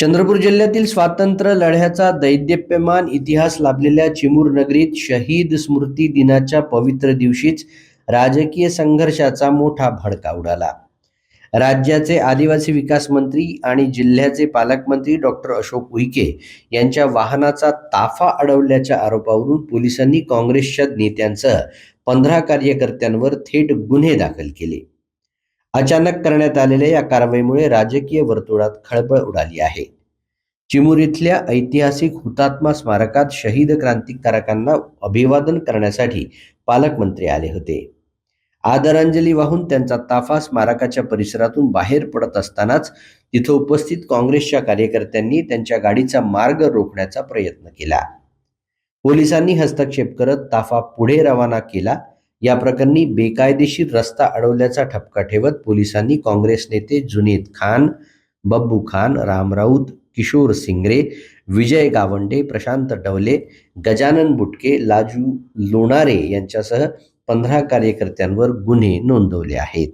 चंद्रपूर जिल्ह्यातील स्वातंत्र्य लढ्याचा दैदिप्यमान इतिहास लाभलेल्या चिमूर नगरीत शहीद स्मृती दिनाच्या पवित्र दिवशीच राजकीय संघर्षाचा मोठा भडका उडाला. राज्याचे आदिवासी विकास मंत्री आणि जिल्ह्याचे पालकमंत्री डॉक्टर अशोक उईके यांच्या वाहनाचा ताफा अडवल्याच्या आरोपावरून पोलिसांनी काँग्रेसच्या नेत्यांसह 15 कार्यकर्त्यांवर थेट गुन्हे दाखल केले. अचानक करण्यात आलेल्या या कारवाईमुळे राजकीय वर्तुळात खळबळ उडाली आहे. चिमूर इथल्या ऐतिहासिक हुतात्मा स्मारकात शहीद क्रांतिकारकांना अभिवादन करण्यासाठी पालकमंत्री आले होते. आदरांजली वाहून त्यांचा ताफा स्मारकाच्या परिसरातून बाहेर पडत असतानाच तिथं उपस्थित काँग्रेसच्या कार्यकर्त्यांनी त्यांच्या गाडीचा मार्ग रोखण्याचा प्रयत्न केला. पोलिसांनी हस्तक्षेप करत ताफा पुढे रवाना केला. या प्रकरणी बेकायदेशीर रस्ता अडवल्याचा ठपका ठेवत पोलिसांनी काँग्रेस नेते जुनेद खान, बब्बू खान, राम राऊत, किशोर सिंगरे, विजय गावंडे, प्रशांत डवले, गजानन बुटके, लाजू लोणारे यांच्यासह 15 कार्यकर्त्यांवर गुन्हे नोंदवले आहेत.